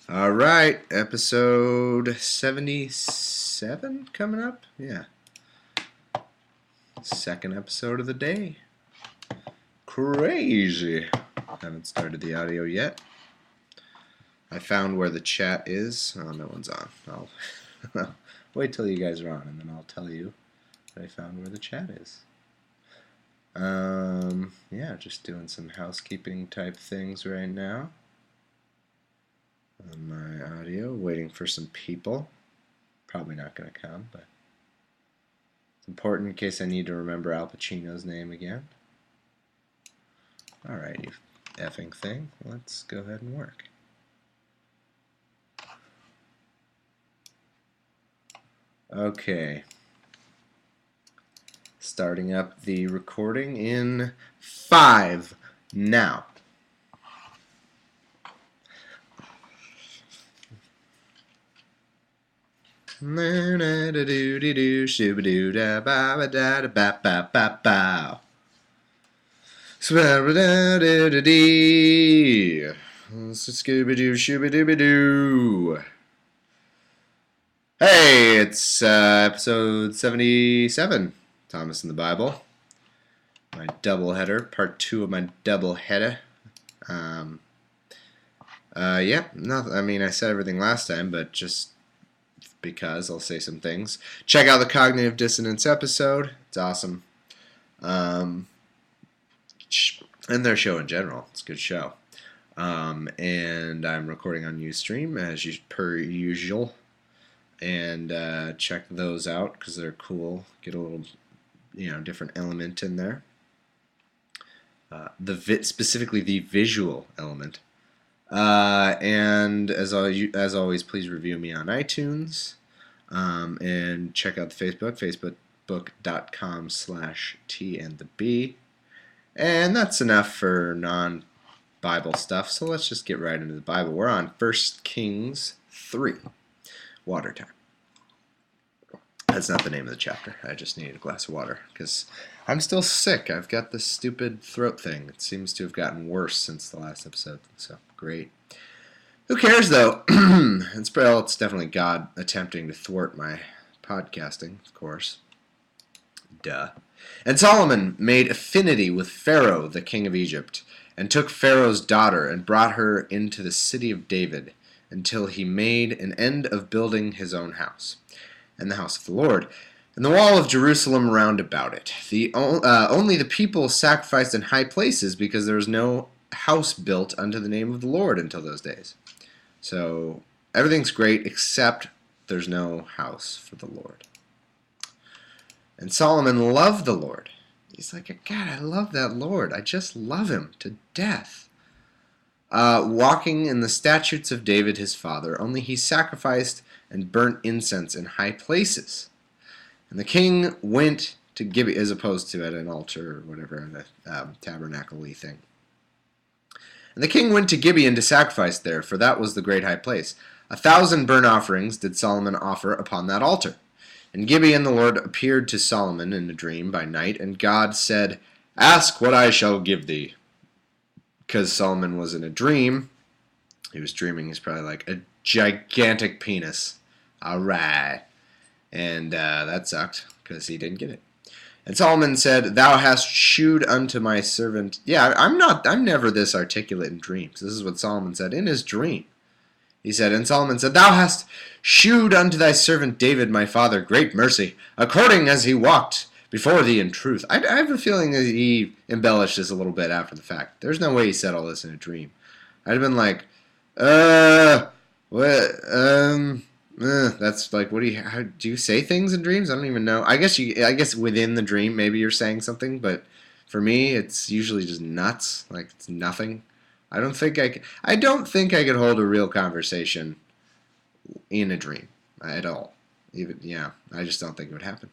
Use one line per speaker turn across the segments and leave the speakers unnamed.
All right, episode 77 coming up. Yeah. Second episode of the day. Crazy. Haven't started the audio yet. I found where the chat is. Oh, no one's on. I'll wait till you guys are on, and then I'll tell you that I found where the chat is. Yeah, just doing some housekeeping type things right now. On my audio, waiting for some people. Probably not going to come, but it's important in case I need to remember Al Pacino's name again. Alright, you effing thing. Let's go ahead and work. Okay. Starting up the recording in 5 now. Scooby-Doo. Hey, it's episode 77, Thomas in the Bible. My doubleheader, part 2 of my doubleheader. Yeah, I said everything last time, but just because I'll say some things. Check out the Cognitive Dissonance episode. It's awesome. And their show in general. It's a good show. And I'm recording on Ustream as per usual. And check those out because they're cool. Get a little, different element in there. Specifically the visual element. And as always, please review me on iTunes. And check out the facebook.com/T&the-B. And that's enough for non-Bible stuff. So let's just get right into the Bible. We're on 1 Kings 3. Water time. That's not the name of the chapter. I just needed a glass of water because I'm still sick. I've got this stupid throat thing. It seems to have gotten worse since the last episode. So, great. Who cares, though? It's definitely God attempting to thwart my podcasting, of course. Duh. And Solomon made affinity with Pharaoh, the king of Egypt, and took Pharaoh's daughter and brought her into the city of David, until he made an end of building his own house, and the house of the Lord, and the wall of Jerusalem round about it. Only the people sacrificed in high places, because there was no house built unto the name of the Lord until those days. So everything's great, except there's no house for the Lord. And Solomon loved the Lord. He's like, God, I love that Lord. I just love him to death. Walking in the statutes of David his father, only he sacrificed and burnt incense in high places. And the king went to Gibeah, as opposed to at an altar or whatever, the tabernacle-y thing. And the king went to Gibeon to sacrifice there, for that was the great high place. 1,000 burnt offerings did Solomon offer upon that altar. In Gibeon the Lord appeared to Solomon in a dream by night, and God said, Ask what I shall give thee. Because Solomon was in a dream, he was dreaming he's probably like a gigantic penis. Alright. And that sucked, because he didn't get it. And Solomon said, Thou hast shewed unto my servant... Yeah, I'm never this articulate in dreams. This is what Solomon said in his dream. He said, and Solomon said, Thou hast shewed unto thy servant David my father great mercy, according as he walked before thee in truth. I have a feeling that he embellished this a little bit after the fact. There's no way he said all this in a dream. I'd have been like, that's like, how do you say things in dreams? I don't even know. I guess within the dream, maybe you're saying something, but for me, it's usually just nuts. Like, it's nothing. I don't think I could hold a real conversation in a dream at all. I just don't think it would happen.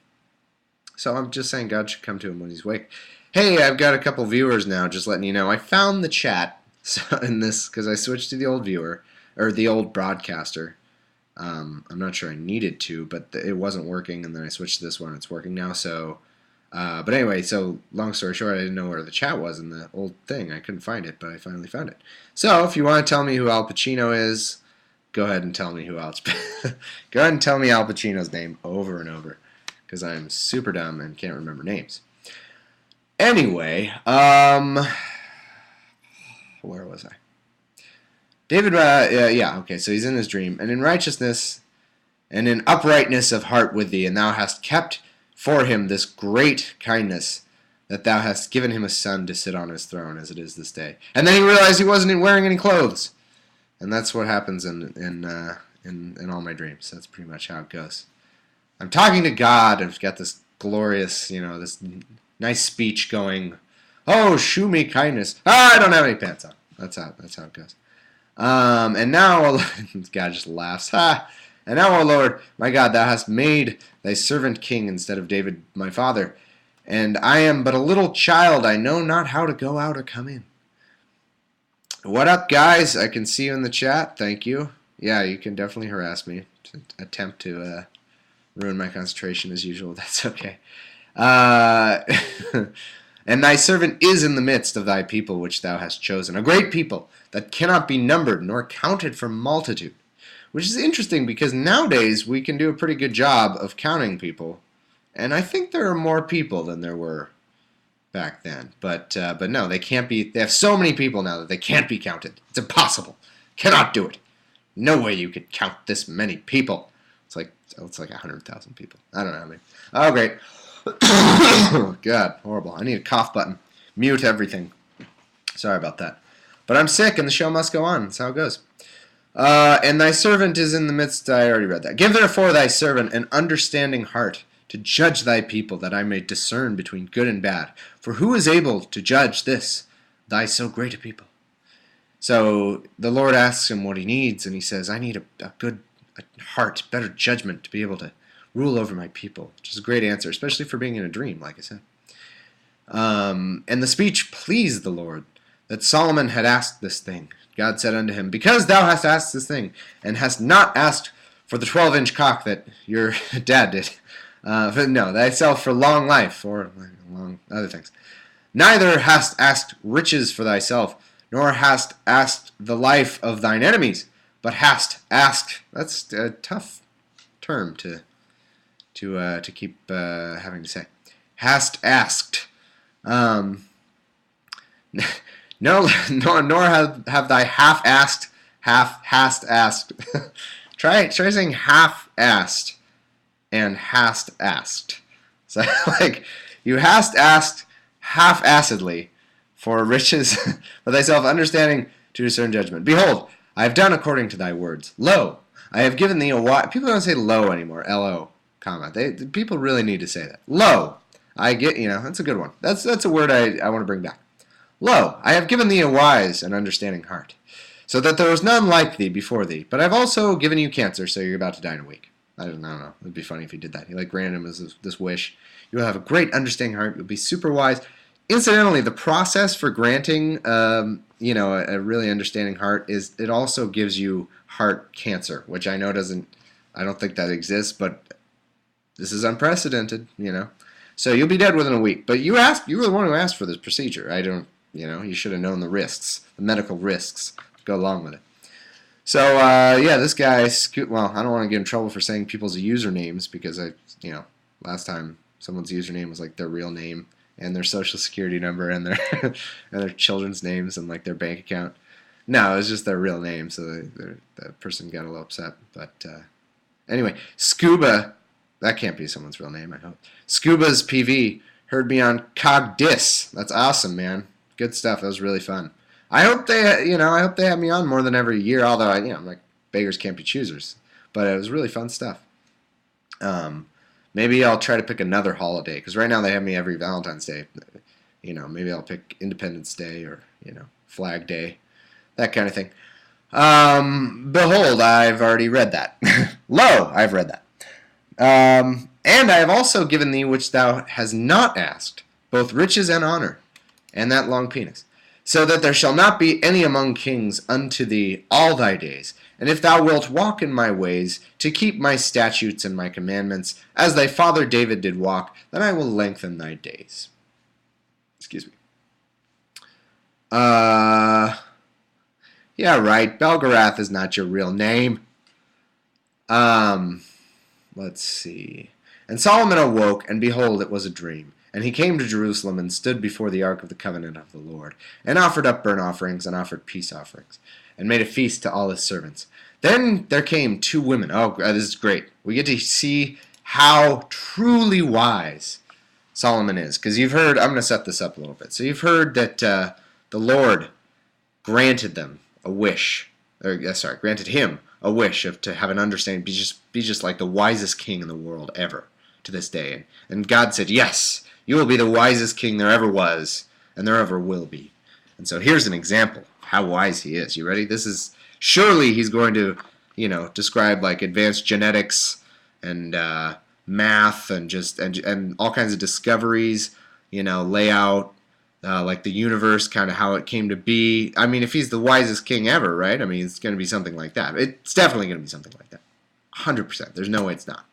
So I'm just saying God should come to him when he's awake. Hey, I've got a couple viewers now, just letting you know. I found the chat in this because I switched to the old viewer, or the old broadcaster. I'm not sure I needed to, but it wasn't working, and then I switched to this one. It's working now, so... but anyway, so long story short, I didn't know where the chat was in the old thing. I couldn't find it, but I finally found it. So if you want to tell me who Al Pacino is, go ahead and tell me who else. Go ahead and tell me Al Pacino's name over and over, because I'm super dumb and can't remember names. Anyway, where was I? David, okay, so he's in his dream. And in righteousness and in uprightness of heart with thee, and thou hast kept for him this great kindness, that thou hast given him a son to sit on his throne, as it is this day. And then he realized he wasn't wearing any clothes. And that's what happens in all my dreams. That's pretty much how it goes. I'm talking to God. I've got this glorious, this nice speech going. Oh, shew me kindness. I don't have any pants on. That's how it goes. And now, God just laughs. And now, O Lord, my God, thou hast made thy servant king instead of David my father. And I am but a little child. I know not how to go out or come in. What up, guys? I can see you in the chat. Thank you. Yeah, you can definitely harass me. To attempt to ruin my concentration as usual. That's okay. And thy servant is in the midst of thy people which thou hast chosen, a great people that cannot be numbered nor counted for multitude. Which is interesting because nowadays we can do a pretty good job of counting people. And I think there are more people than there were back then. But no, they can't be. They have so many people now that they can't be counted. It's impossible. Cannot do it. No way you could count this many people. It's like 100,000 people. I don't know how many. Oh, great. God, horrible. I need a cough button. Mute everything. Sorry about that. But I'm sick and the show must go on. That's how it goes. And thy servant is in the midst. I already read that. Give therefore thy servant an understanding heart to judge thy people, that I may discern between good and bad. For who is able to judge this, thy so great a people? So the Lord asks him what he needs, and he says, I need a good heart, better judgment to be able to rule over my people, which is a great answer, especially for being in a dream, like I said. And the speech pleased the Lord, that Solomon had asked this thing. God said unto him, because thou hast asked this thing, and hast not asked for the 12-inch cock that your dad did, no, thyself for long life, or long other things. Neither hast asked riches for thyself, nor hast asked the life of thine enemies, but hast asked. That's a tough term to keep having to say. Hast asked. No, nor have thy half-asked, hast asked. try saying half-asked and hast asked. So like you hast asked half-assedly for riches for thyself, understanding to discern judgment. Behold, I have done according to thy words. Lo, I have given thee a wise. People don't say lo anymore. L-O, comma. People really need to say that. Lo, I get, that's a good one. That's a word I want to bring back. Lo, I have given thee a wise and understanding heart, so that there was none like thee before thee. But I've also given you cancer, so you're about to die in a week. I don't know. It would be funny if he did that. He granted him this wish. You'll have a great understanding heart. You'll be super wise. Incidentally, the process for granting, a really understanding heart is it also gives you heart cancer, which I know I don't think that exists, but this is unprecedented, So you'll be dead within a week. But you were the one who asked for this procedure. I don't, you should have known the risks, the medical risks to go along with it. So, this guy, well, I don't want to get in trouble for saying people's usernames because last time someone's username was their real name and their social security number and their and their children's names and their bank account. No, it was just their real name, so the person got a little upset. But anyway, Scuba, that can't be someone's real name, I hope. Scuba's PV heard me on Cogdis. That's awesome, man. Good stuff. That was really fun. I hope they have me on more than every year. Although I'm like beggars can't be choosers, but it was really fun stuff. Maybe I'll try to pick another holiday because right now they have me every Valentine's Day. Maybe I'll pick Independence Day or Flag Day, that kind of thing. Behold, I've already read that. Lo, I've read that. And I have also given thee which thou hast not asked, both riches and honor, and that long penis. So that there shall not be any among kings unto thee all thy days. And if thou wilt walk in my ways, to keep my statutes and my commandments, as thy father David did walk, then I will lengthen thy days. Excuse me. Yeah, right. Belgarath is not your real name. Um, let's see. And Solomon awoke, and behold, it was a dream. And he came to Jerusalem and stood before the ark of the covenant of the Lord, and offered up burnt offerings and offered peace offerings, and made a feast to all his servants. Then there came two women. Oh, this is great. We get to see how truly wise Solomon is. Because you've heard, I'm going to set this up a little bit. So you've heard that the Lord granted them a wish, granted him a wish of to have an understanding, be just like the wisest king in the world ever to this day. And God said, yes, you will be the wisest king there ever was, and there ever will be. And so here's an example of how wise he is. You ready? This is, surely he's going to, describe like advanced genetics and math and and all kinds of discoveries, lay out like the universe, kind of how it came to be. I mean, if he's the wisest king ever, right? I mean, it's going to be something like that. It's definitely going to be something like that. 100%. There's no way it's not.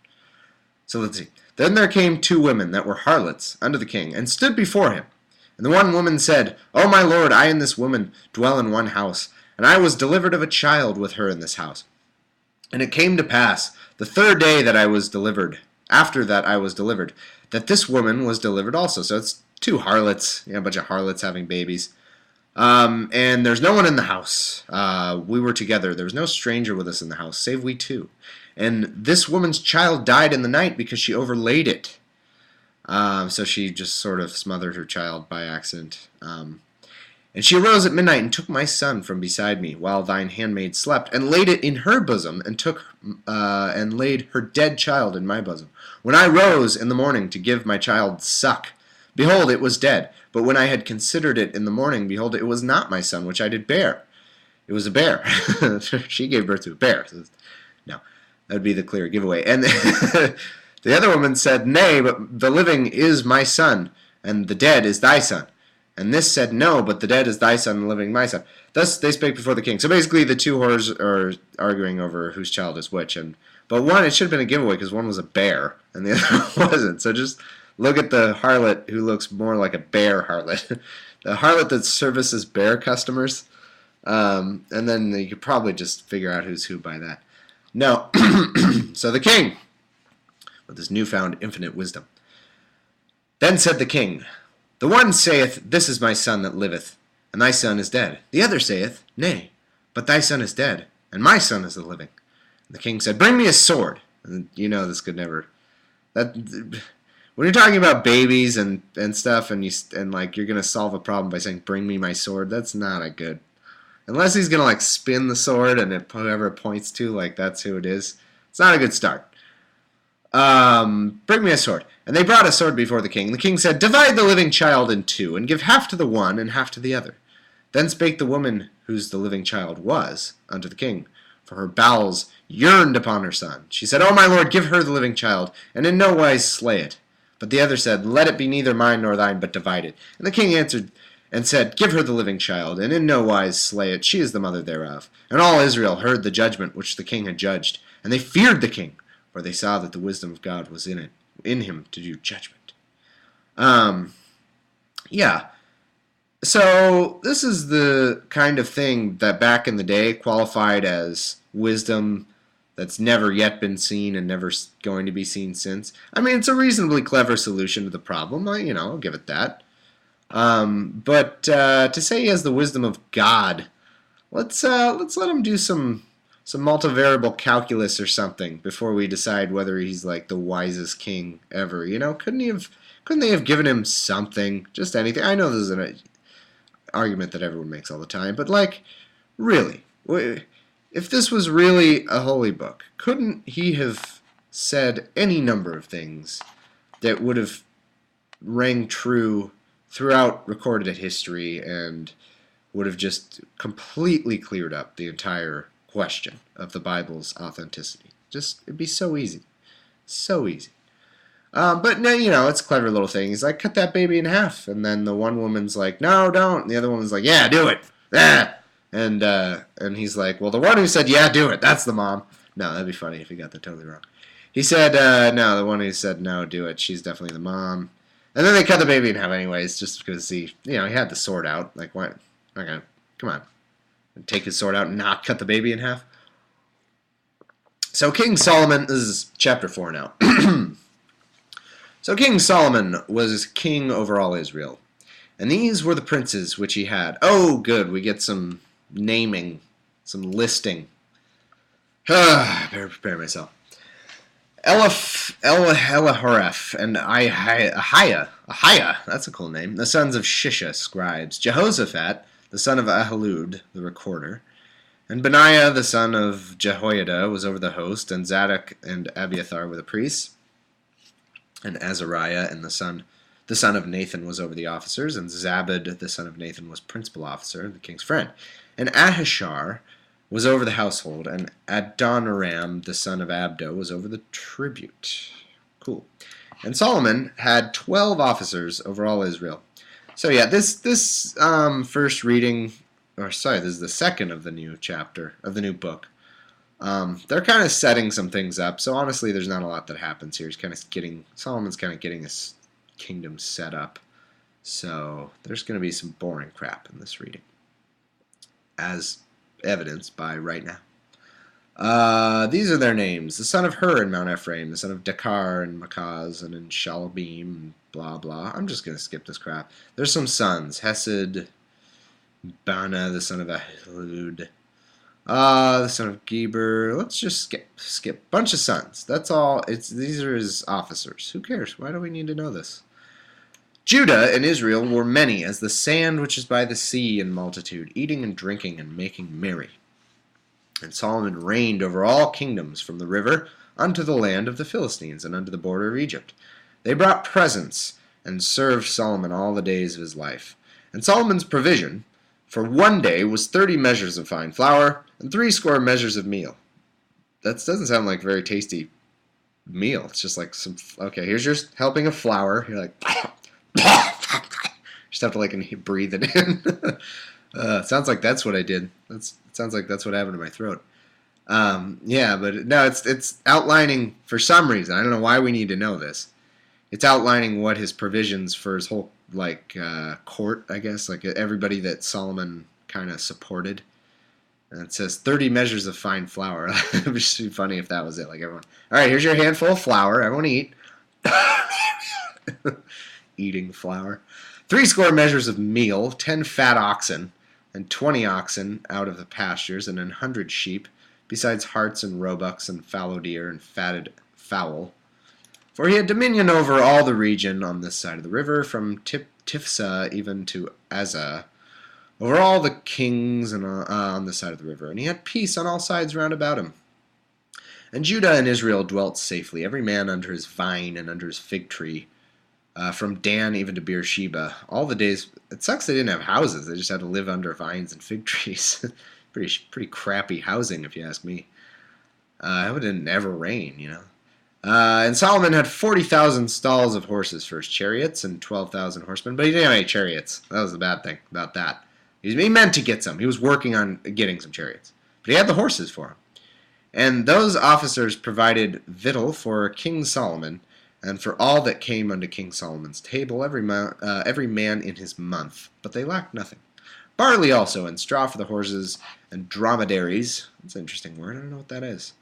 So let's see. Then there came two women that were harlots unto the king, and stood before him. And the one woman said, O my lord, I and this woman dwell in one house, and I was delivered of a child with her in this house. And it came to pass, the third day that I was delivered, after that I was delivered, that this woman was delivered also. So it's two harlots, a bunch of harlots having babies. And there's no one in the house. We were together. There was no stranger with us in the house, save we two. And this woman's child died in the night because she overlaid it. So she just sort of smothered her child by accident. And she arose at midnight and took my son from beside me, while thine handmaid slept, and laid it in her bosom, and laid her dead child in my bosom. When I rose in the morning to give my child suck, behold, it was dead. But when I had considered it in the morning, behold, it was not my son which I did bear. It was a bear. She gave birth to a bear. So, no, that would be the clear giveaway. And the other woman said, Nay, but the living is my son, and the dead is thy son. And this said, No, but the dead is thy son, and the living my son. Thus they spake before the king. So basically the two whores are arguing over whose child is which. But one, it should have been a giveaway, because one was a bear, and the other wasn't. So just look at the harlot who looks more like a bear harlot. The harlot that services bear customers. And then you could probably just figure out who's who by that. No. So the king, with his newfound infinite wisdom. Then said the king, The one saith, This is my son that liveth, and thy son is dead. The other saith, Nay, but thy son is dead, and my son is the living. And the king said, Bring me a sword. And this could never... When you're talking about babies and stuff, and you're gonna solve a problem by saying, Bring me my sword, that's not a good... Unless he's gonna spin the sword, and whoever it points to, that's who it is. It's not a good start. Bring me a sword. And they brought a sword before the king. The king said, Divide the living child in two, and give half to the one, and half to the other. Then spake the woman whose the living child was unto the king, for her bowels yearned upon her son. She said, O my lord, give her the living child, and in no wise slay it. But the other said, Let it be neither mine nor thine, but divide it. And the king answered and said, Give her the living child, and in no wise slay it. She is the mother thereof. And all Israel heard the judgment which the king had judged, and they feared the king, for they saw that the wisdom of God was in him to do judgment. Yeah. So this is the kind of thing that back in the day qualified as wisdom that's never yet been seen and never going to be seen since. I mean, it's a reasonably clever solution to the problem. I'll give it that. But to say he has the wisdom of God, let's let him do some multivariable calculus or something before we decide whether he's like the wisest king ever. Couldn't they have given him something, just anything? I know this is an argument that everyone makes all the time, but really, if this was really a holy book, couldn't he have said any number of things that would have rang true throughout recorded history and would have just completely cleared up the entire question of the Bible's authenticity? It'd be so easy. So easy. But no, it's a clever little thing. He's like, cut that baby in half. And then the one woman's like, no, don't. And the other woman's like, yeah, do it. Ah! And he's like, well, the one who said, yeah, do it, that's the mom. No, that'd be funny if he got that totally wrong. He said, no, the one who said, no, do it, she's definitely the mom. And then they cut the baby in half anyways, just because he had the sword out. Like, what? Okay, come on. and take his sword out and not cut the baby in half. So King Solomon, this is chapter 4 now. So King Solomon was king over all Israel. And these were the princes which he had. Oh, good, we get some naming, some listing. I better prepare myself. Elihoreph and Ahiah, that's a cool name, the sons of Shisha, scribes. Jehoshaphat, the son of Ahilud, the recorder. And Benaiah, the son of Jehoiada, was over the host, and Zadok and Abiathar were the priests. And Azariah, and the son of Nathan, was over the officers, and Zabad, the son of Nathan, was principal officer, the king's friend. And Ahishar was over the household, and Adoniram, the son of Abdo, was over the tribute. Cool. And Solomon had 12 officers over all Israel. So yeah, this first reading, this is the second of the new chapter, of the new book. They're kind of setting some things up, so honestly there's not a lot that happens here. Solomon's kind of getting his kingdom set up. So there's going to be some boring crap in this reading, as evidenced by right now. These are their names. The son of Hur in Mount Ephraim, the son of Dekar in Makaz, and in Shalabim, and blah blah. I'm just going to skip this crap. There's some sons. Hesed, Bana, the son of Ahilud, the son of Geber. Let's just skip. Bunch of sons. That's all. These are his officers. Who cares? Why do we need to know this? Judah and Israel were many as the sand which is by the sea in multitude, eating and drinking and making merry. And Solomon reigned over all kingdoms from the river unto the land of the Philistines and unto the border of Egypt. They brought presents and served Solomon all the days of his life. And Solomon's provision for one day was 30 measures of fine flour and 60 measures of meal. That doesn't sound like a very tasty meal. It's just like okay, here's your helping of flour. You're like, just have to like breathe it in. Sounds like that's what I did. It sounds like that's what happened to my throat. Yeah, but no, it's outlining for some reason. I don't know why we need to know this. It's outlining what his provisions for his whole court, I guess, like everybody that Solomon kind of supported. And it says 30 measures of fine flour. It would just be funny if that was it. Like everyone, all right, here's your handful of flour. Everyone eat. Eating flour. 60 measures of meal, 10 fat oxen, and 20 oxen out of the pastures, and 100 sheep, besides harts and roebucks and fallow deer and fatted fowl. For he had dominion over all the region on this side of the river, from Tifsa even to Azza, over all the kings and on this side of the river. And he had peace on all sides round about him. And Judah and Israel dwelt safely, every man under his vine and under his fig tree, from Dan even to Beersheba. All the days. It sucks they didn't have houses. They just had to live under vines and fig trees. pretty crappy housing, if you ask me. It didn't never rain, you know. And Solomon had 40,000 stalls of horses for his chariots and 12,000 horsemen, but he didn't have any chariots. That was the bad thing about that. He meant to get some. He was working on getting some chariots, but he had the horses for him. And those officers provided victual for King Solomon, and for all that came unto King Solomon's table, every man in his month, but they lacked nothing. Barley also, and straw for the horses, and dromedaries. That's an interesting word. I don't know what that is.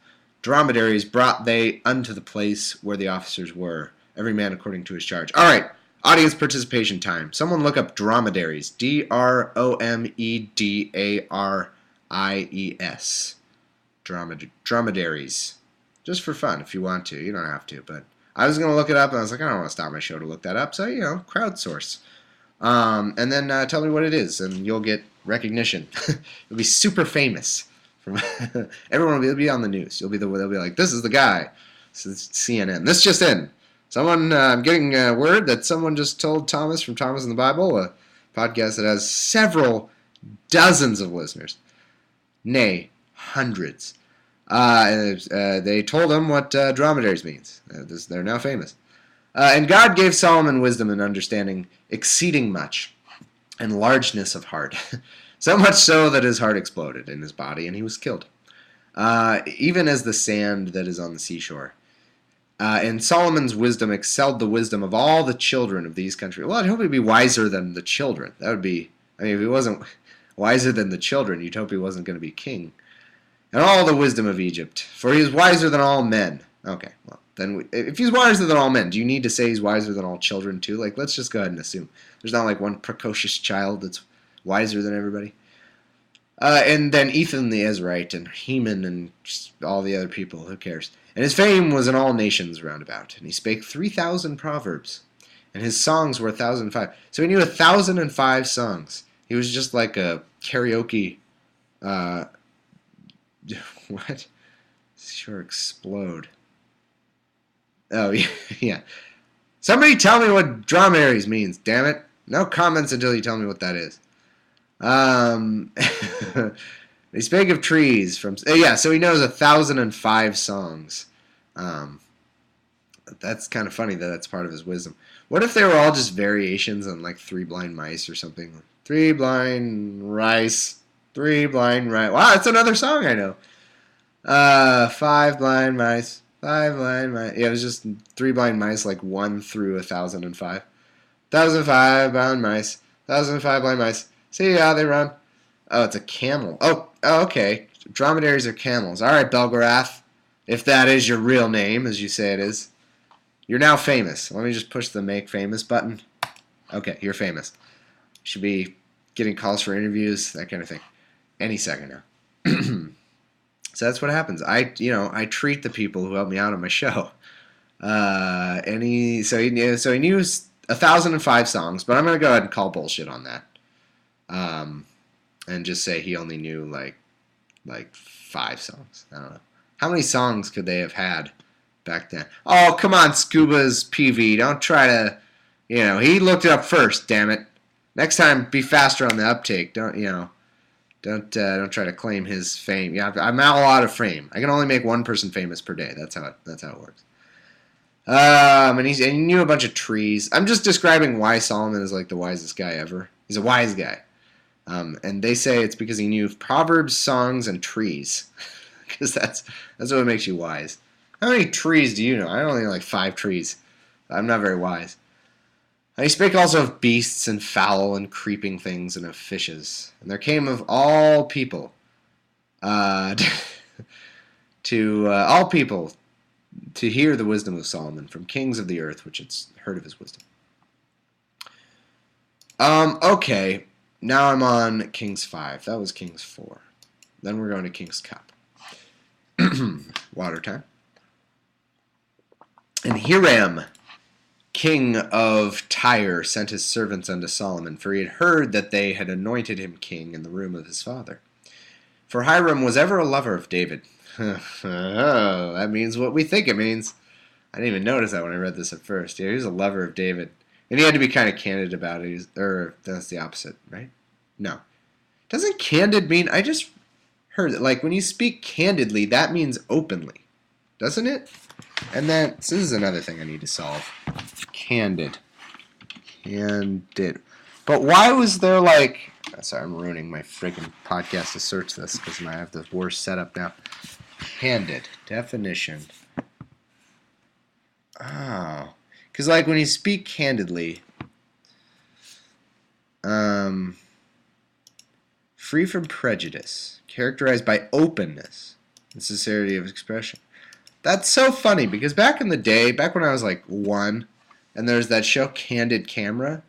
Dromedaries brought they unto the place where the officers were, every man according to his charge. All right, audience participation time. Someone look up dromedaries. Dromedaries. Dromedaries. Just for fun, if you want to. You don't have to, but I was going to look it up, and I was like, I don't want to stop my show to look that up. So, crowdsource. And then tell me what it is, and you'll get recognition. You'll be super famous. Everyone will be on the news. They'll be like, this is the guy. This is CNN. This just in. I'm getting word that someone just told Thomas from Thomas in the Bible, a podcast that has several dozens of listeners. Nay, hundreds. They told him what dromedaries means. They're now famous. And God gave Solomon wisdom and understanding exceeding much, and largeness of heart, so much so that his heart exploded in his body, and he was killed, even as the sand that is on the seashore. And Solomon's wisdom excelled the wisdom of all the children of these countries. Well, I'd hope he'd be wiser than the children. That would be, if he wasn't wiser than the children. You'd hope he wasn't going to be king. And all the wisdom of Egypt, for he is wiser than all men. Okay, well, then if he's wiser than all men, do you need to say he's wiser than all children too? Like, let's just go ahead and assume. There's not like one precocious child that's wiser than everybody. And then Ethan the Ezrahite and Heman and all the other people, who cares? And his fame was in all nations round about. And he spake 3,000 proverbs. And his songs were 1,005. So he knew 1,005 songs. He was just like a karaoke... what? Sure explode. Oh, yeah. Somebody tell me what dromedaries means, damn it. No comments until you tell me what that is. They speak of trees from... yeah, so he knows 1,005 songs. That's kind of funny that that's part of his wisdom. What if they were all just variations on like Three Blind Mice or something? Three blind rice. Three blind rice. Wow, that's another song I know. Five blind mice. Five blind mice. Yeah, it was just Three Blind Mice, like 1 through 1,005. 1,005 blind mice. 1,005 blind mice. See how they run. Oh, it's a camel. Oh, okay. Dromedaries are camels. All right, Belgarath. If that is your real name, as you say it is. You're now famous. Let me just push the make famous button. Okay, you're famous. Should be getting calls for interviews, that kind of thing. Any second now. So that's what happens. I treat the people who help me out on my show. So he knew 1,005 songs, but I'm gonna go ahead and call bullshit on that. And just say he only knew like 5 songs. I don't know. How many songs could they have had back then? Oh, come on, Scuba's PV. Don't try to, he looked it up first, damn it. Next time, be faster on the uptake. Don't try to claim his fame. Yeah, I'm out of fame. I can only make one person famous per day. That's how it works. And he knew a bunch of trees. I'm just describing why Solomon is like the wisest guy ever. He's a wise guy. And they say it's because he knew proverbs, songs, and trees. Because that's what makes you wise. How many trees do you know? I only know like 5 trees. I'm not very wise. And he spake also of beasts and fowl and creeping things and of fishes. And there came of all people to all people to hear the wisdom of Solomon from kings of the earth, which had heard of his wisdom. Okay. Now I'm on Kings 5. That was Kings 4. Then we're going to King's Cup. Water time. And Hiram, king of Tyre, sent his servants unto Solomon, for he had heard that they had anointed him king in the room of his father. For Hiram was ever a lover of David. Oh, that means what we think it means. I didn't even notice that when I read this at first. Yeah, he was a lover of David. And he had to be kind of candid about it. Or that's the opposite, right? No. Doesn't candid mean... I just heard that, like, when you speak candidly, that means openly. Doesn't it? And then, so this is another thing I need to solve. Candid. Candid. But why was there, like... Sorry, I'm ruining my freaking podcast to search this because I have the worst setup now. Candid. Definition. Oh. Because, like, when you speak candidly... free from prejudice. Characterized by openness and sincerity of expression. That's so funny because back in the day, back when I was like 1, and there's that show Candid Camera,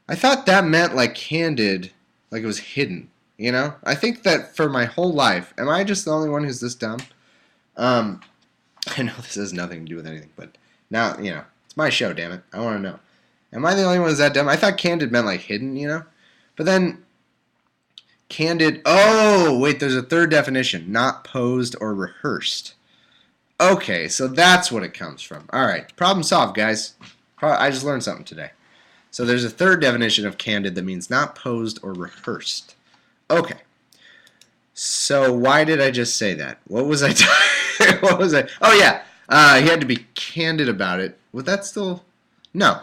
I thought that meant like candid, like it was hidden, I think that for my whole life, am I just the only one who's this dumb? I know this has nothing to do with anything, but now, it's my show, damn it. I want to know. Am I the only one who's that dumb? I thought candid meant like hidden, But then candid, oh, wait, there's a third definition, not posed or rehearsed. Okay, so that's what it comes from. All right, problem solved, guys. I just learned something today. So there's a third definition of candid that means not posed or rehearsed. Okay. So why did I just say that? What was I talking? What was I? Oh yeah, he had to be candid about it. Would that still? No.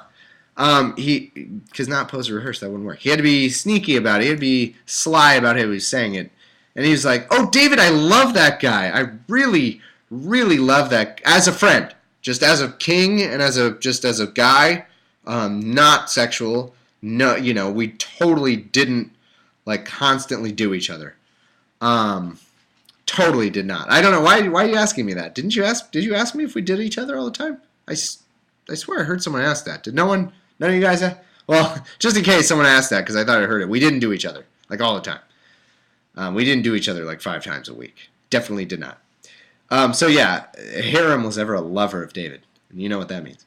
Because not posed or rehearsed, that wouldn't work. He had to be sneaky about it. He had to be sly about how he was saying it. And he was like, "Oh, David, I love that guy. I really, really love that as a friend, just as a king and as a guy, not sexual. No, we totally didn't like constantly do each other. Totally did not. I don't know why are you asking me that? Did you ask me if we did each other all the time? I swear I heard someone ask that. Did none of you guys? Well, just in case someone asked that, because I thought I heard it. We didn't do each other like all the time. We didn't do each other like 5 times a week. Definitely did not. So yeah, Hiram was ever a lover of David, and you know what that means.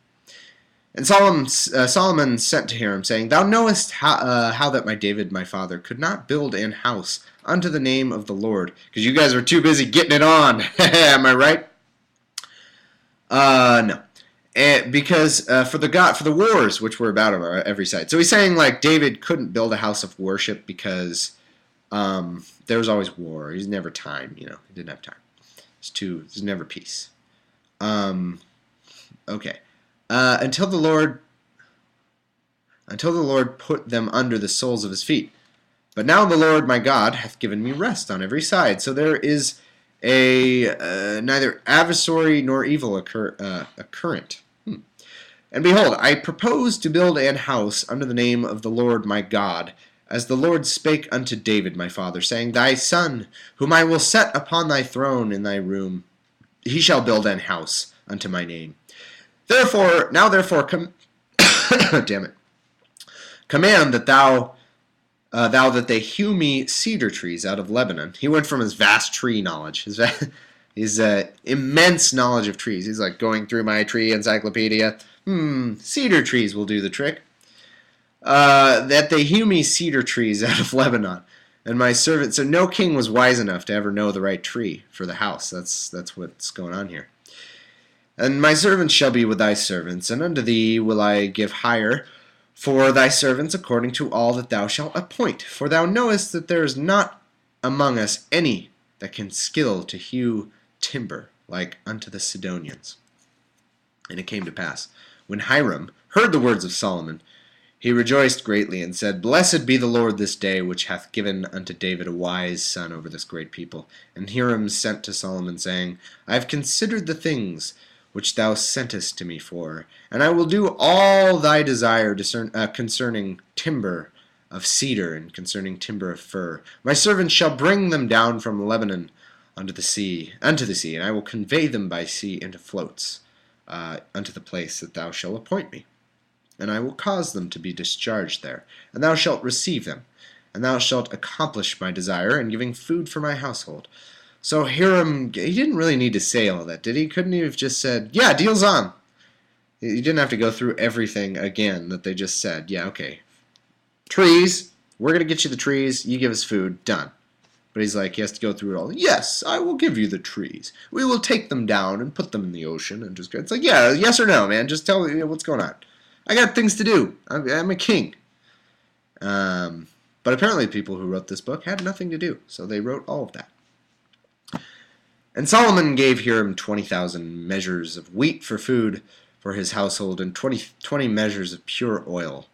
And Solomon sent to Hiram, saying, Thou knowest how that my David my father could not build an house unto the name of the Lord, because you guys were too busy getting it on. Am I right? No. Because for the wars which were about on every side. So he's saying like David couldn't build a house of worship because there was always war. He's never time. He didn't have time. There's never peace. Okay. Until the Lord put them under the soles of his feet. But now the Lord my God hath given me rest on every side. So there is neither adversary nor evil occurrent. And behold, I propose to build an house under the name of the Lord my God, as the Lord spake unto David my father, saying, Thy son, whom I will set upon thy throne in thy room, he shall build an house unto my name. Therefore, damn it, command that thou that they hew me cedar trees out of Lebanon. He went from his vast tree knowledge, his immense knowledge of trees. He's like going through my tree encyclopedia. Cedar trees will do the trick. That they hew me cedar trees out of Lebanon. And my servant, so no king was wise enough to ever know the right tree for the house. That's what's going on here. And my servants shall be with thy servants, and unto thee will I give hire for thy servants according to all that thou shalt appoint. For thou knowest that there is not among us any that can skill to hew timber like unto the Sidonians. And it came to pass, when Hiram heard the words of Solomon, he rejoiced greatly, and said, Blessed be the Lord this day, which hath given unto David a wise son over this great people. And Hiram sent to Solomon, saying, I have considered the things which thou sentest to me for, and I will do all thy desire concerning timber of cedar and concerning timber of fir. My servants shall bring them down from Lebanon unto the sea, and I will convey them by sea into floats unto the place that thou shalt appoint me. And I will cause them to be discharged there, and thou shalt receive them, and thou shalt accomplish my desire in giving food for my household. So Hiram, he didn't really need to say all that, did he? Couldn't he have just said, yeah, deal's on? He didn't have to go through everything again that they just said. Yeah, okay. Trees, we're going to get you the trees, you give us food, done. But he's like, he has to go through it all. Yes, I will give you the trees. We will take them down and put them in the ocean. And just, it's like, yeah, yes or no, man. Just tell me what's going on. I got things to do. I'm a king. But apparently the people who wrote this book had nothing to do. So they wrote all of that. And Solomon gave Hiram 20,000 measures of wheat for food for his household, and 20 measures of pure oil.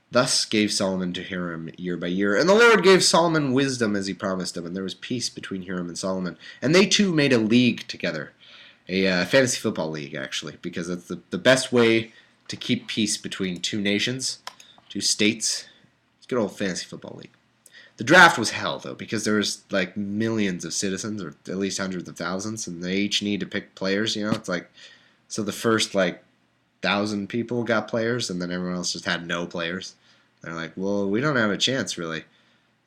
Thus gave Solomon to Hiram year by year. And the Lord gave Solomon wisdom as he promised him, and there was peace between Hiram and Solomon. And they two made a league together, a fantasy football league, actually, because that's the best way to keep peace between two nations, two states. It's a good old fantasy football league. The draft was hell, though, because there was like millions of citizens, or at least hundreds of thousands, and they each need to pick players. It's like, so the first like 1,000 people got players, and then everyone else just had no players. They're like, well, we don't have a chance really,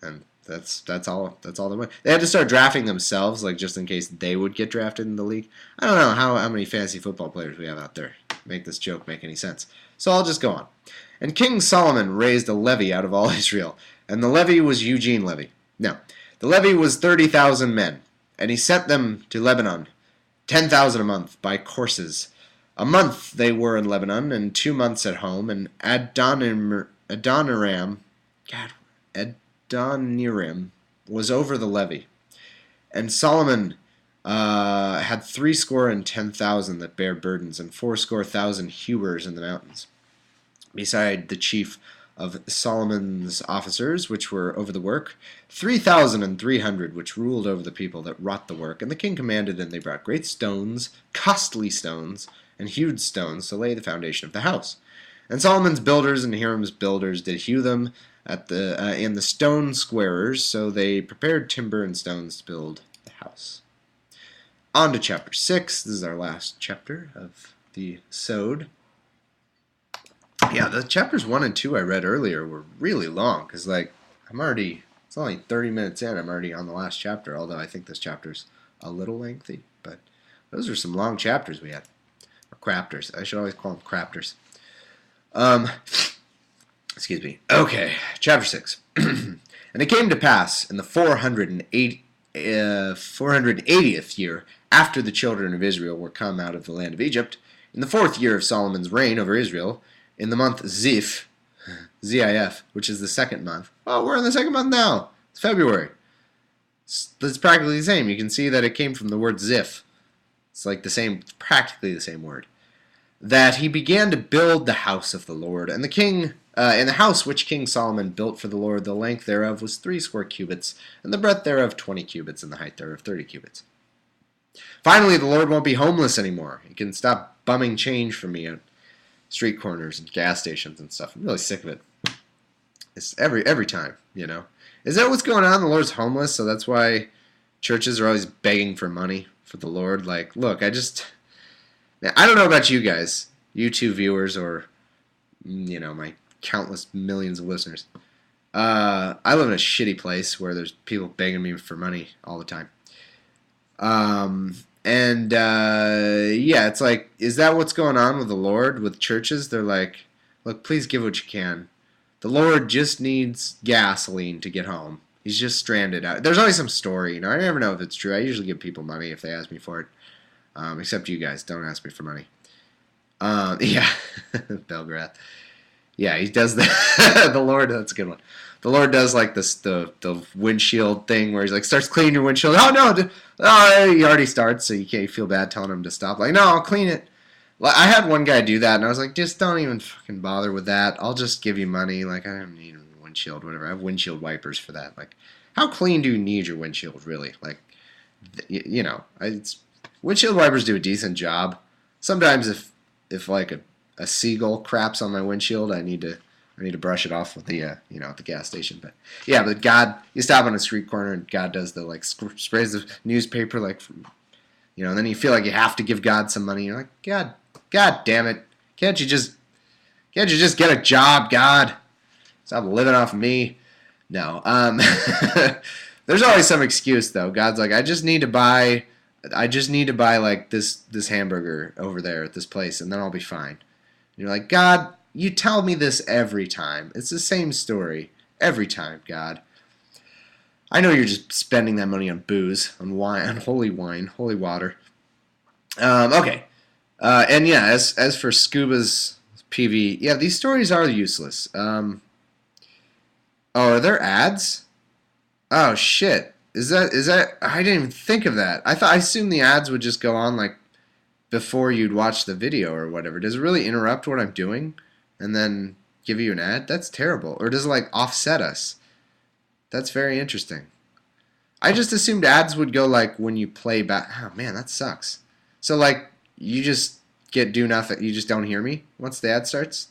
and that's all they went. They had to start drafting themselves, like just in case they would get drafted in the league. I don't know how many fantasy football players we have out there. Make this joke make any sense? So I'll just go on. And King Solomon raised a levy out of all Israel, and the levy was Eugene levy. Now, the levy was 30,000 men, and he sent them to Lebanon, 10,000 a month by courses. A month they were in Lebanon, and 2 months at home, and Adoniram was over the levy. And Solomon had 70,000 that bare burdens, and 70,000 hewers in the mountains, beside the chief of Solomon's officers, which were over the work, 3,300 which ruled over the people that wrought the work. And the king commanded, and they brought great stones, costly stones, and hewed stones to lay the foundation of the house. And Solomon's builders and Hiram's builders did hew them at the and the stone squarers, so they prepared timber and stones to build the house. On to chapter 6. This is our last chapter of the Sode. Yeah, the chapters 1 and 2 I read earlier were really long, because, like, it's only 30 minutes in, I'm already on the last chapter, although I think this chapter's a little lengthy, but those are some long chapters we had. Or crapters. I should always call them crapters. Excuse me. Okay, chapter 6. And it came to pass in the 480th year after the children of Israel were come out of the land of Egypt, in the 4th year of Solomon's reign over Israel, in the month Zif, which is the 2nd month. Oh, we're in the 2nd month now. It's February. It's practically the same. You can see that it came from the word Zif. It's like practically the same word. That he began to build the house of the Lord, and the king, and the house which King Solomon built for the Lord, the length thereof was 3 square cubits, and the breadth thereof 20 cubits, and the height thereof 30 cubits. Finally, the Lord won't be homeless anymore. He can stop bumming change from me at street corners and gas stations and stuff. I'm really sick of it. It's every time, you know. Is that what's going on? The Lord's homeless, so that's why churches are always begging for money for the Lord. Like, look, I don't know about you guys, YouTube viewers, or, you know, my countless millions of listeners. I live in a shitty place where there's people begging me for money all the time. Yeah, it's like, is that what's going on with the Lord, with churches? They're like, look, please give what you can. The Lord just needs gasoline to get home. He's just stranded out. There's always some story, you know. I never know if it's true. I usually give people money if they ask me for it. Except you guys, don't ask me for money. Yeah, Belgrath. Yeah, he does that. The Lord, that's a good one. The Lord does like this, the windshield thing where he's like, starts cleaning your windshield. Oh, no, he already starts, so you can't feel bad telling him to stop. Like, no, I'll clean it. I had one guy do that, and I was like, just don't even fucking bother with that. I'll just give you money. Like, I don't need a windshield, whatever. I have windshield wipers for that. Like, how clean do you need your windshield, really? Like, you know, windshield wipers do a decent job. Sometimes if like a seagull craps on my windshield, I need to brush it off with the at the gas station. But yeah, but God, you stop on a street corner and God does the like sprays the newspaper like, and then you feel like you have to give God some money. You're like, God damn it, can't you just get a job, God? Stop living off of me. No, there's always some excuse though. God's like, I just need to buy like this hamburger over there at this place, and then I'll be fine. And you're like, God, you tell me this every time. It's the same story every time, God. I know you're just spending that money on booze, on wine, on holy wine, holy water. Okay. And yeah, as for Scuba's PV, yeah, these stories are useless. Oh, are there ads? Oh shit. Is that I didn't even think of that. I assumed the ads would just go on like before you'd watch the video or whatever. Does it really interrupt what I'm doing and then give you an ad? That's terrible. Or does it like offset us? That's very interesting. I just assumed ads would go like when you play back. Oh man, that sucks. So like you just do nothing. You just don't hear me once the ad starts?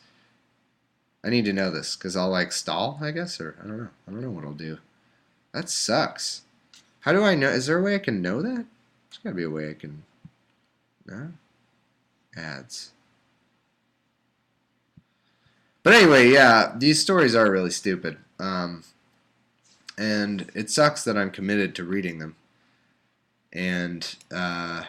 I need to know this because I'll like stall, I guess, or I don't know. I don't know what I'll do. That sucks. How do I know? Is there a way I can know that? There's got to be a way I can. No? Ads. But anyway, yeah, these stories are really stupid. And it sucks that I'm committed to reading them. And, I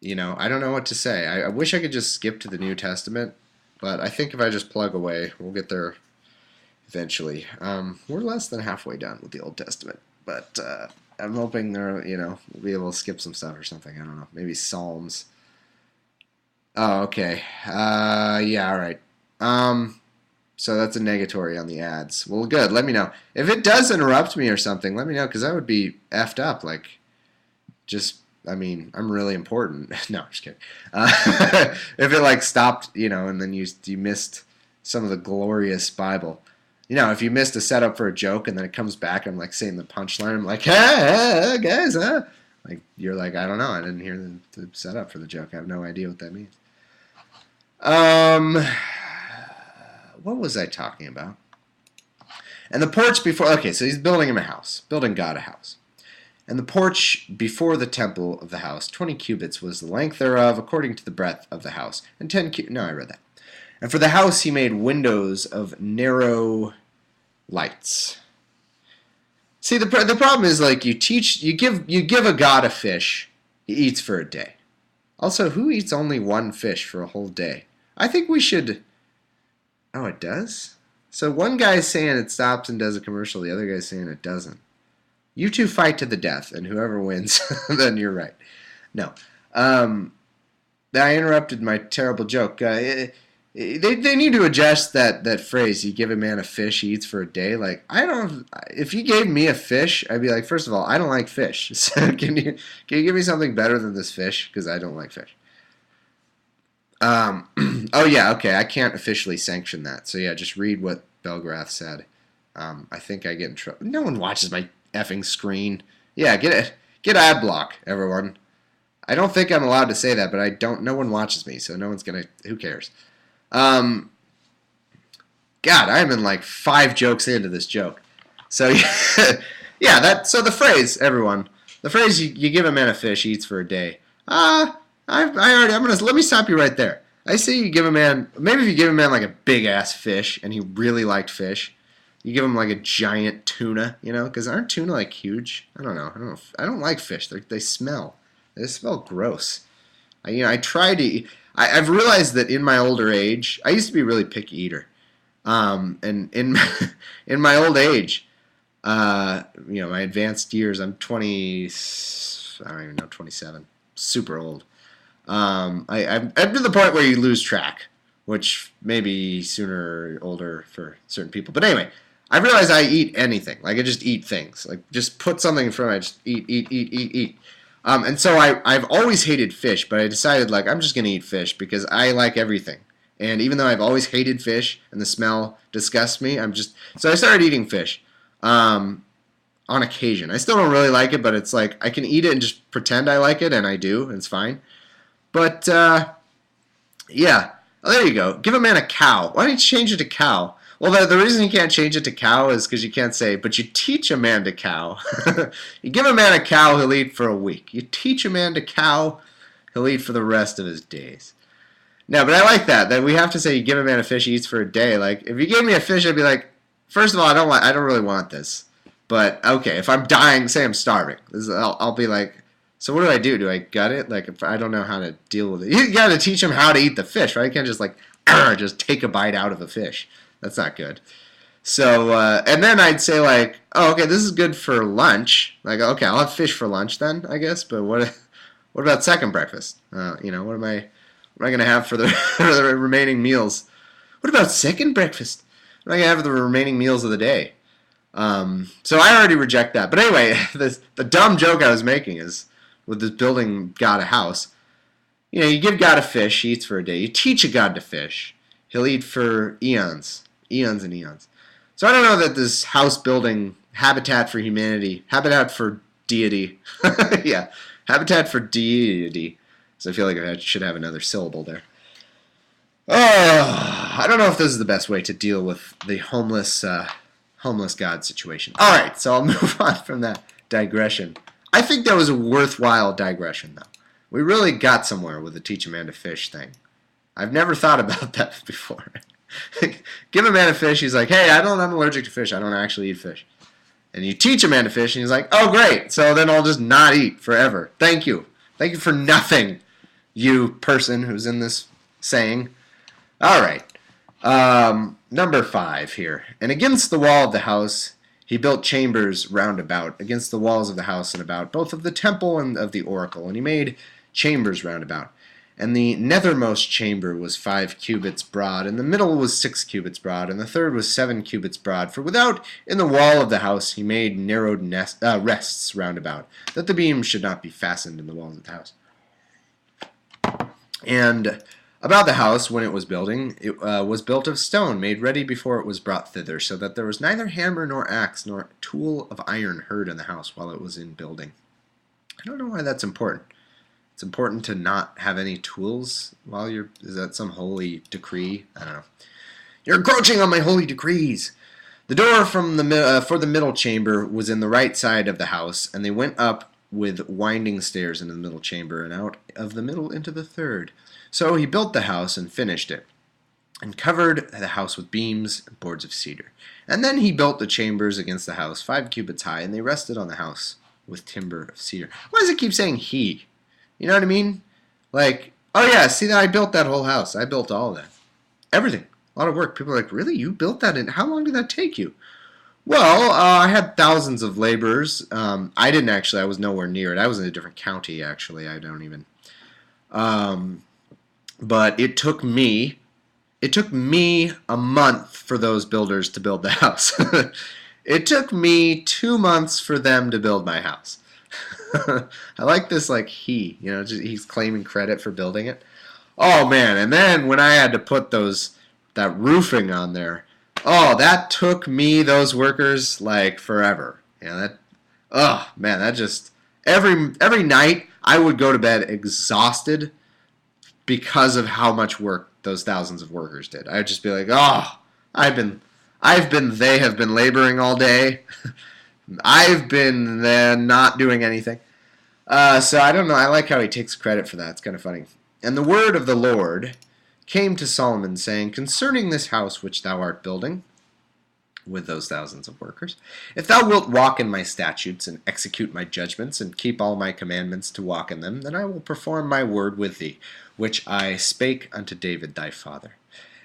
don't know what to say. I wish I could just skip to the New Testament, but I think if I just plug away, we'll get there eventually. We're less than halfway done with the Old Testament, but I'm hoping we'll be able to skip some stuff or something. I don't know. Maybe Psalms. Oh, okay. Yeah, all right. So that's a negatory on the ads. Well, good. Let me know. If it does interrupt me or something, let me know, because I would be effed up. Like, I'm really important. No, I'm just kidding. If it, like, stopped, and then you missed some of the glorious Bible. If you missed a setup for a joke and then it comes back, I'm, like, saying the punchline. I'm like, hey, guys, huh? Like, you're like, I don't know. I didn't hear the setup for the joke. I have no idea what that means. What was I talking about? And the porch before, okay, so he's building him a house, building God a house. And the porch before the temple of the house, 20 cubits was the length thereof, according to the breadth of the house. And 10 cubits, no, I read that. And for the house he made windows of narrow lights. See, the problem is, like, you give a god a fish, he eats for a day. Also, who eats only one fish for a whole day? I think we should... Oh, it does? So one guy's saying it stops and does a commercial, the other guy's saying it doesn't. You two fight to the death, and whoever wins, then you're right. No. I interrupted my terrible joke. They need to adjust that phrase, you give a man a fish, he eats for a day. Like, if you gave me a fish, I'd be like, first of all, I don't like fish. So can you give me something better than this fish? Because I don't like fish. Oh yeah, okay, I can't officially sanction that. So yeah, just read what Belgrath said. I think I get in trouble. No one watches my effing screen. Yeah, get ad block, everyone. I don't think I'm allowed to say that, but no one watches me, so no one's gonna, who cares? God, I'm in like 5 jokes into this joke. So yeah, so the phrase, everyone, the phrase you give a man a fish, he eats for a day. Let me stop you right there. I say you give a man, maybe if you give a man like a big ass fish and he really liked fish, you give him like a giant tuna, because aren't tuna like huge? I don't know. I don't like fish. They smell. They smell gross. I've realized that in my older age, I used to be a really picky eater. And in in my old age, my advanced years, I'm 20, I don't even know, 27, super old. I'm to the point where you lose track, which may be sooner or older for certain people. But anyway, I realize I eat anything. Like, I just eat things. Like, just put something in front of me, I just eat. And so I've always hated fish, but I decided, like, I'm just going to eat fish because I like everything. And even though I've always hated fish and the smell disgusts me, so I started eating fish on occasion. I still don't really like it, but it's like I can eat it and just pretend I like it, and I do, and it's fine. But, yeah. Oh, there you go. Give a man a cow. Why don't you change it to cow? Well, the reason you can't change it to cow is because you can't say, but you teach a man to cow. You give a man a cow, he'll eat for a week. You teach a man to cow, he'll eat for the rest of his days. No, but I like that we have to say you give a man a fish, he eats for a day. Like, if you gave me a fish, I'd be like, first of all, I don't really want this. But, okay, if I'm dying, say I'm starving, I'll be like, so what do I do? Do I gut it? Like, if I don't know how to deal with it. You got to teach him how to eat the fish, right? You can't just, like, just take a bite out of a fish. That's not good. So, and then I'd say, like, oh, okay, this is good for lunch. Like, okay, I'll have fish for lunch then, I guess. But what about second breakfast? What am I going to have for the, for the remaining meals? What about second breakfast? What am I going to have for the remaining meals of the day? So I already reject that. But anyway, the dumb joke I was making is, with this building God a house, you give God a fish, he eats for a day. You teach a God to fish, he'll eat for eons and eons. So I don't know that this house building, Habitat for Humanity, Habitat for Deity, yeah, Habitat for Deity, so I feel like I should have another syllable there. Oh, I don't know if this is the best way to deal with the homeless God situation. All right, so I'll move on from that digression. I think that was a worthwhile digression, though. We really got somewhere with the teach a man to fish thing. I've never thought about that before. Give a man a fish, he's like, hey, I'm allergic to fish. I don't actually eat fish. And you teach a man to fish, and he's like, oh, great. So then I'll just not eat forever. Thank you. Thank you for nothing, you person who's in this saying. All right. Number 5 here. And against the wall of the house he built chambers round about, against the walls of the house and about, both of the temple and of the oracle. And he made chambers round about. And the nethermost chamber was 5 cubits broad, and the middle was 6 cubits broad, and the third was 7 cubits broad. For without in the wall of the house he made narrowed rests round about, that the beams should not be fastened in the walls of the house. And about the house, when it was building, it was built of stone, made ready before it was brought thither, so that there was neither hammer nor axe nor tool of iron heard in the house while it was in building. I don't know why that's important. It's important to not have any tools while is that some holy decree? I don't know. You're encroaching on my holy decrees. The door for the middle chamber was in the right side of the house, and they went up with winding stairs into the middle chamber, and out of the middle into the third. So he built the house and finished it, and covered the house with beams and boards of cedar. And then he built the chambers against the house, 5 cubits high, and they rested on the house with timber of cedar. Why does it keep saying he? You know what I mean? Like, oh yeah, see that I built that whole house. I built all of that. Everything. A lot of work. People are like, really? You built that? And how long did that take you? Well, I had thousands of laborers. I didn't actually. I was nowhere near it. I was in a different county, actually. I don't even. But it took me a month for those builders to build the house. It took me 2 months for them to build my house. I like this, like he, he's claiming credit for building it. Oh man, and then when I had to put that roofing on there, oh, that took me, those workers, like forever. Oh man, that just every night I would go to bed exhausted because of how much work those thousands of workers did. I'd just be like, oh, they have been laboring all day. I've been not doing anything. So I don't know. I like how he takes credit for that. It's kind of funny. And the word of the Lord came to Solomon, saying, concerning this house which thou art building, with those thousands of workers, if thou wilt walk in my statutes, and execute my judgments, and keep all my commandments to walk in them, then I will perform my word with thee, which I spake unto David thy father.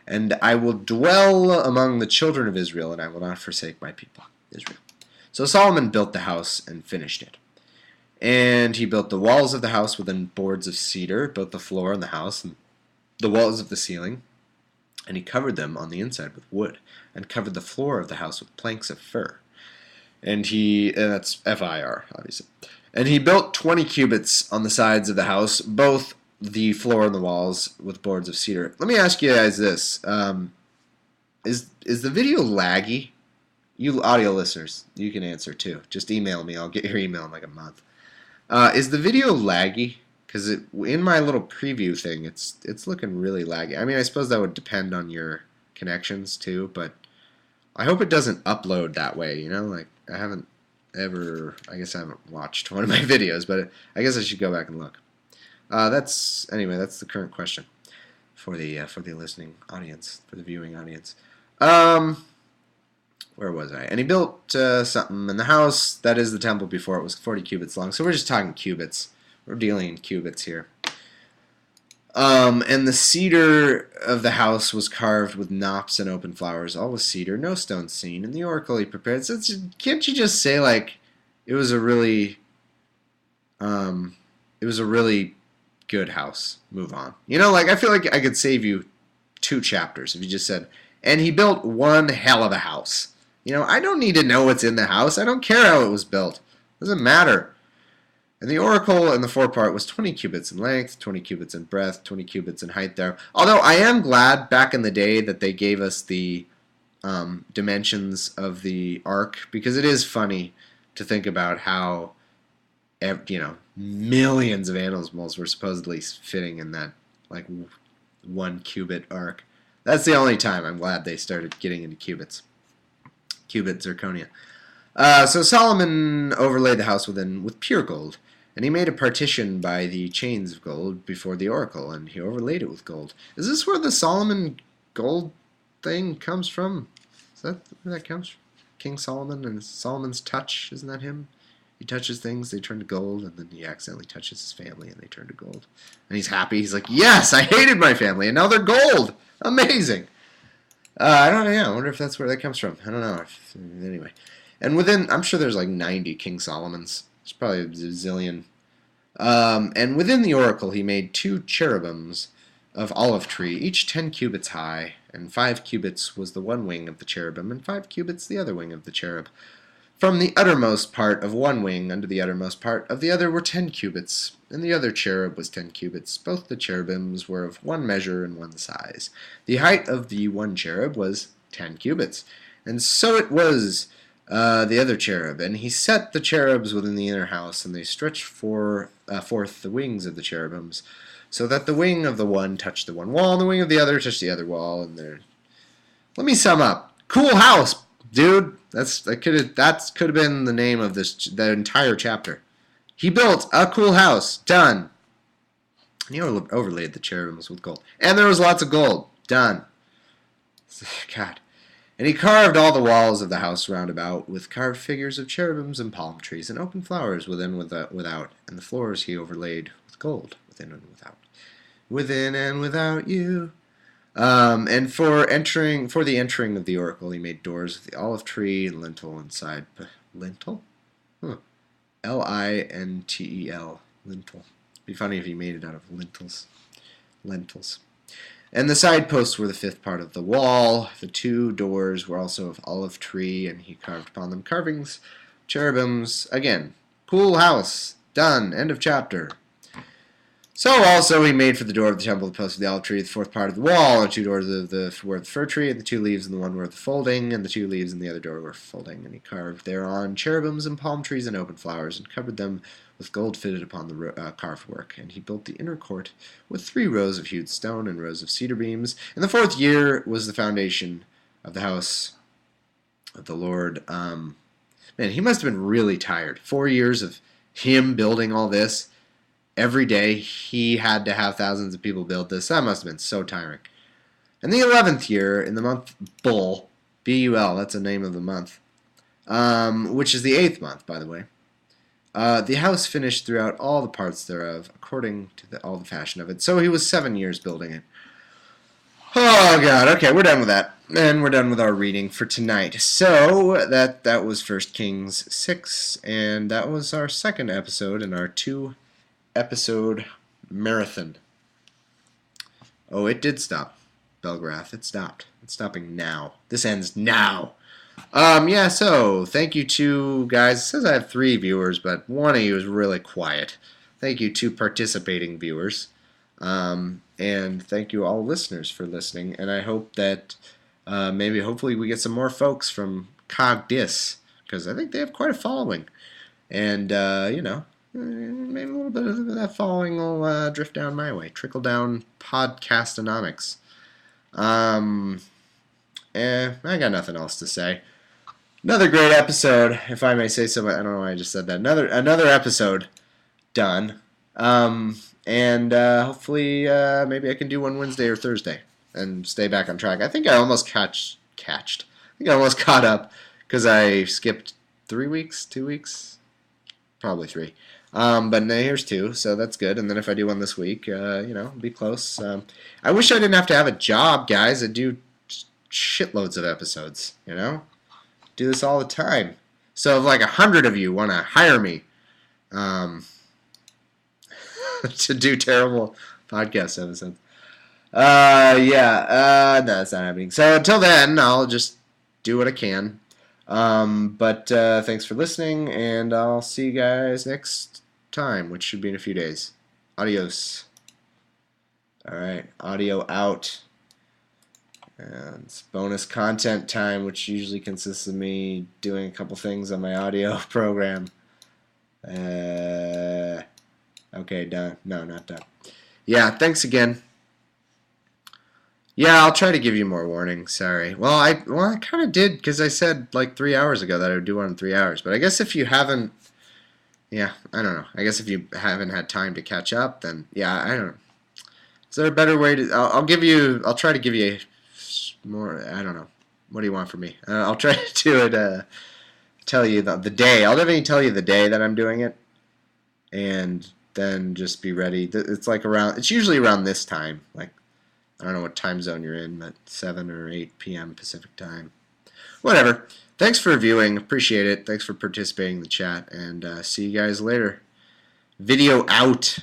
And I will dwell among the children of Israel, and I will not forsake my people, Israel. So Solomon built the house and finished it. And he built the walls of the house within boards of cedar, built the floor in the house, and the walls of the ceiling, and he covered them on the inside with wood, and covered the floor of the house with planks of fir. And that's FIR, obviously. And he built 20 cubits on the sides of the house, both the floor and the walls with boards of cedar. Let me ask you guys this. Is the video laggy? You audio listeners, you can answer too. Just email me. I'll get your email in like a month. Is the video laggy? Because in my little preview thing, it's looking really laggy. I mean, I suppose that would depend on your connections too, but I hope it doesn't upload that way. Like I haven't watched one of my videos, but I guess I should go back and look. That's the current question for the listening audience, for the viewing audience. Where was I? And he built something in the house that is the temple before it was 40 cubits long. So we're just talking cubits. We're dealing in cubits here. And the cedar of the house was carved with knops and open flowers, all with cedar, no stone seen. And the oracle he prepared. So can't you just say like it was a really good house? Move on. Like I feel like I could save you 2 chapters if you just said, and he built one hell of a house. I don't need to know what's in the house. I don't care how it was built. It doesn't matter. And the oracle in the forepart was 20 cubits in length, 20 cubits in breadth, 20 cubits in height there. Although I am glad back in the day that they gave us the dimensions of the ark, because it is funny to think about how, millions of animals were supposedly fitting in that, like, 1 cubit ark. That's the only time I'm glad they started getting into cubits. Cubit zirconia. So Solomon overlaid the house within with pure gold, and he made a partition by the chains of gold before the oracle, and he overlaid it with gold. Is this where the Solomon gold thing comes from? Is that where that comes from? King Solomon and Solomon's touch, isn't that him? He touches things, they turn to gold, and then he accidentally touches his family, and they turn to gold. And he's happy. He's like, yes, I hated my family, and now they're gold. Amazing. I don't know. Yeah, I wonder if that's where that comes from. I don't know. Anyway. And I'm sure there's like 90 King Solomons. There's probably a zillion. And within the oracle he made 2 cherubims of olive tree, each 10 cubits high, and 5 cubits was the one wing of the cherubim, and 5 cubits the other wing of the cherub. From the uttermost part of one wing unto the uttermost part of the other were 10 cubits, and the other cherub was 10 cubits. Both the cherubims were of one measure and one size. The height of the one cherub was 10 cubits. And so it was the other cherub. And he set the cherubs within the inner house, and they stretched forth the wings of the cherubims, so that the wing of the one touched the one wall, and the wing of the other touched the other wall. And there. Let me sum up. Cool house. Dude, that could have been the name of the entire chapter. He built a cool house. Done. And he overlaid the cherubims with gold. And there was lots of gold. Done. God. And he carved all the walls of the house round about with carved figures of cherubims and palm trees and open flowers within and without. And the floors he overlaid with gold within and without. Within and without you. And for the entering of the oracle, he made doors of the olive tree and lintel inside. Lintel? Huh. Lintel. Lintel. It'd be funny if he made it out of lentils. Lentils. And the side posts were the fifth part of the wall. The two doors were also of olive tree, and he carved upon them carvings, cherubims. Again, cool house. Done. End of chapter. So also he made for the door of the temple the post of the olive tree, the fourth part of the wall, and two doors were of the fir tree, and the two leaves in the one were of the folding, and the two leaves in the other door were folding. And he carved thereon cherubims and palm trees and open flowers, and covered them with gold fitted upon the carved work. And he built the inner court with 3 rows of hewed stone and rows of cedar beams. And the 4th year was the foundation of the house of the Lord. Man, he must have been really tired. 4 years of him building all this. Every day he had to have thousands of people build this. That must have been so tiring. And the 11th year, in the month Bul, B-U-L, that's the name of the month, which is the 8th month, by the way, the house finished throughout all the parts thereof, according to all the fashion of it. So he was 7 years building it. Oh, God. Okay, we're done with that. And we're done with our reading for tonight. So that was 1 Kings 6, and that was our second episode in our 2-episode marathon. Oh, it did stop, Belgrath. It stopped. It's stopping now. This ends now. Yeah, so thank you to guys. It says I have 3 viewers, but one of you is really quiet. Thank you to participating viewers. And thank you all listeners for listening. And I hope that hopefully we get some more folks from Cogdis, because I think they have quite a following. And, maybe a little bit of that following will drift down my way. Trickle down podcastonomics. I got nothing else to say. Another great episode, if I may say so. I don't know why I just said that. Another episode done. Hopefully maybe I can do one Wednesday or Thursday and stay back on track. I think I almost caught up because I skipped 3 weeks, 2 weeks, probably 3. But now here's 2, so that's good. And then if I do one this week, be close. I wish I didn't have to have a job, guys. I do shitloads of episodes, Do this all the time. So if like 100 of you want to hire me to do terrible podcast episodes. No, that's not happening. So until then, I'll just do what I can. But thanks for listening, and I'll see you guys next time, which should be in a few days. Adios. All right, audio out. And it's bonus content time, which usually consists of me doing a couple things on my audio program. Okay, done. No, not done. Yeah, thanks again. Yeah, I'll try to give you more warning. Sorry. Well, I kind of did, because I said like 3 hours ago that I would do one in 3 hours. But I guess if you haven't, I don't know. I guess if you haven't had time to catch up, then I don't know. Is there a better way to? I'll try to give you more. I don't know. What do you want from me? I'll try to do it. Tell you the day. I'll definitely tell you the day that I'm doing it, and then just be ready. It's usually around this time. Like, I don't know what time zone you're in, but 7 or 8 p.m. Pacific time. Whatever. Thanks for viewing. Appreciate it. Thanks for participating in the chat, and see you guys later. Video out.